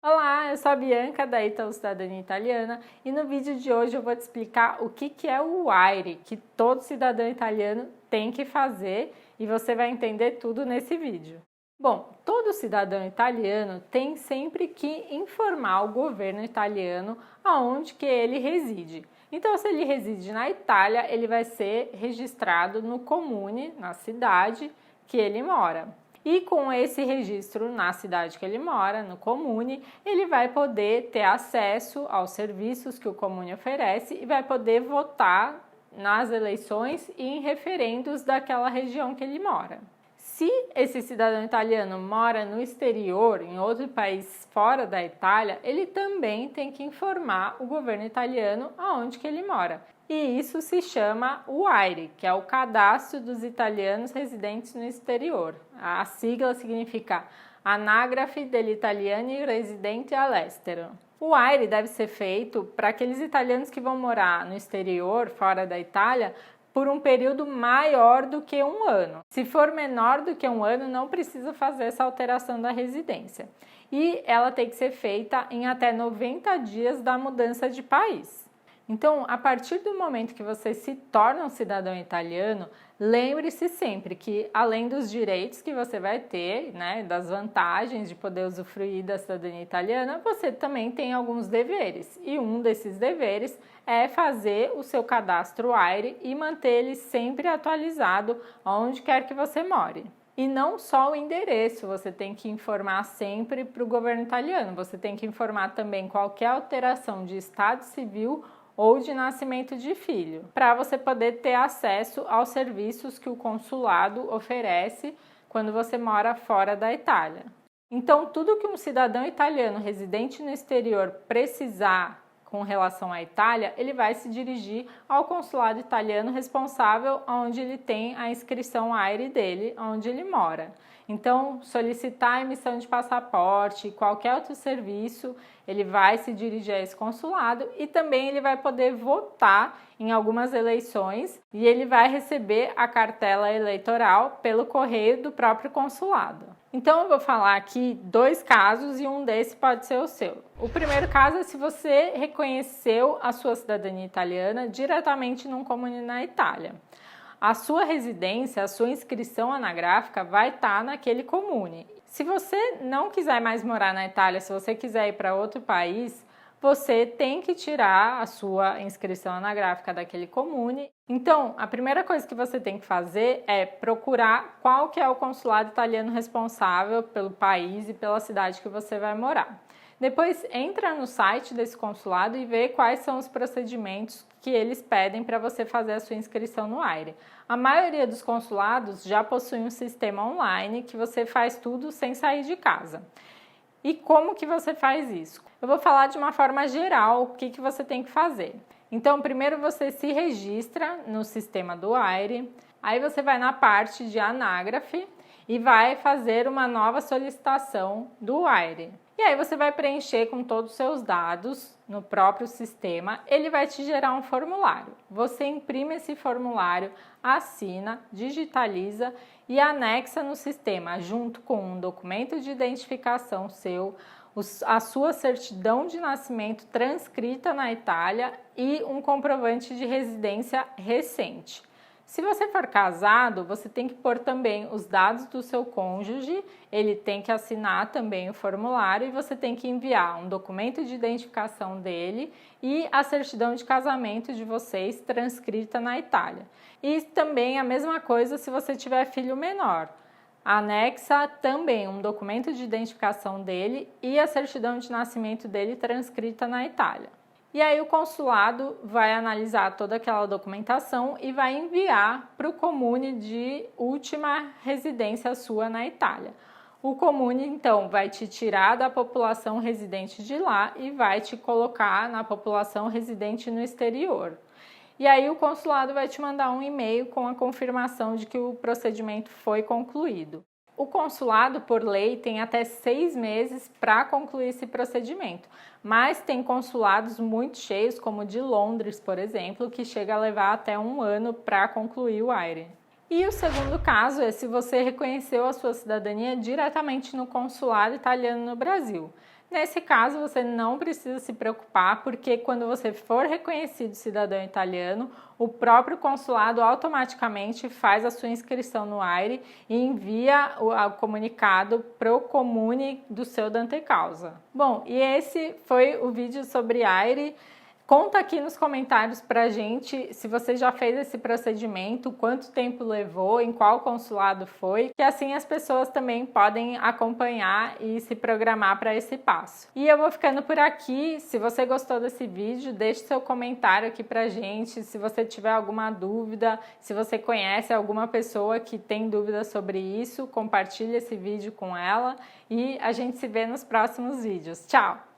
Olá, eu sou a Bianca da Itaú Cidadania Italiana e no vídeo de hoje eu vou te explicar o que é o AIRE, que todo cidadão italiano tem que fazer e você vai entender tudo nesse vídeo. Bom, todo cidadão italiano tem sempre que informar o governo italiano aonde que ele reside. Então, se ele reside na Itália, ele vai ser registrado no comune, na cidade que ele mora. E com esse registro na cidade que ele mora, no comune, ele vai poder ter acesso aos serviços que o comune oferece e vai poder votar nas eleições e em referendos daquela região que ele mora. Se esse cidadão italiano mora no exterior, em outro país fora da Itália, ele também tem que informar o governo italiano aonde que ele mora. E isso se chama o AIRE, que é o Cadastro dos Italianos Residentes no Exterior. A sigla significa Anagrafe degli Italiani Residenti all'Estero. O AIRE deve ser feito para aqueles italianos que vão morar no exterior, fora da Itália, por um período maior do que um ano. Se for menor do que um ano, não precisa fazer essa alteração da residência. E ela tem que ser feita em até 90 dias da mudança de país. Então, a partir do momento que você se torna um cidadão italiano, lembre-se sempre que, além dos direitos que você vai ter, né, das vantagens de poder usufruir da cidadania italiana, você também tem alguns deveres. E um desses deveres é fazer o seu cadastro AIRE e manter ele sempre atualizado onde quer que você more. E não só o endereço, você tem que informar sempre para o governo italiano, você tem que informar também qualquer alteração de estado civil ou de nascimento de filho, para você poder ter acesso aos serviços que o consulado oferece quando você mora fora da Itália. Então, tudo que um cidadão italiano residente no exterior precisar com relação à Itália, ele vai se dirigir ao consulado italiano responsável onde ele tem a inscrição AIRE dele, onde ele mora. Então, solicitar a emissão de passaporte, qualquer outro serviço, ele vai se dirigir a esse consulado e também ele vai poder votar em algumas eleições e ele vai receber a cartela eleitoral pelo correio do próprio consulado. Então, eu vou falar aqui dois casos e um desses pode ser o seu. O primeiro caso é se você reconheceu a sua cidadania italiana diretamente num comune na Itália. A sua residência, a sua inscrição anagráfica vai estar naquele comune. Se você não quiser mais morar na Itália, se você quiser ir para outro país, você tem que tirar a sua inscrição anagráfica daquele comune. Então, a primeira coisa que você tem que fazer é procurar qual que é o consulado italiano responsável pelo país e pela cidade que você vai morar. Depois, entra no site desse consulado e vê quais são os procedimentos que eles pedem para você fazer a sua inscrição no AIRE. A maioria dos consulados já possui um sistema online que você faz tudo sem sair de casa. E como que você faz isso? Eu vou falar de uma forma geral o que você tem que fazer. Então, primeiro você se registra no sistema do AIRE, aí você vai na parte de Anagrafe e vai fazer uma nova solicitação do AIRE. E aí você vai preencher com todos os seus dados no próprio sistema, ele vai te gerar um formulário. Você imprime esse formulário, assina, digitaliza e anexa no sistema junto com um documento de identificação seu, a sua certidão de nascimento transcrita na Itália e um comprovante de residência recente. Se você for casado, você tem que pôr também os dados do seu cônjuge, ele tem que assinar também o formulário e você tem que enviar um documento de identificação dele e a certidão de casamento de vocês transcrita na Itália. E também a mesma coisa se você tiver filho menor. Anexa também um documento de identificação dele e a certidão de nascimento dele transcrita na Itália. E aí o consulado vai analisar toda aquela documentação e vai enviar para o comune de última residência sua na Itália. O comune, então, vai te tirar da população residente de lá e vai te colocar na população residente no exterior. E aí o consulado vai te mandar um e-mail com a confirmação de que o procedimento foi concluído. O consulado, por lei, tem até 6 meses para concluir esse procedimento, mas tem consulados muito cheios, como o de Londres, por exemplo, que chega a levar até 1 ano para concluir o AIRE. E o segundo caso é se você reconheceu a sua cidadania diretamente no consulado italiano no Brasil. Nesse caso, você não precisa se preocupar, porque quando você for reconhecido cidadão italiano, o próprio consulado automaticamente faz a sua inscrição no AIRE e envia o comunicado para o Comune do seu Dante Causa. Bom, e esse foi o vídeo sobre AIRE. Conta aqui nos comentários pra gente se você já fez esse procedimento, quanto tempo levou, em qual consulado foi, que assim as pessoas também podem acompanhar e se programar para esse passo. E eu vou ficando por aqui. Se você gostou desse vídeo, deixe seu comentário aqui pra gente. Se você tiver alguma dúvida, se você conhece alguma pessoa que tem dúvida sobre isso, compartilhe esse vídeo com ela e a gente se vê nos próximos vídeos. Tchau!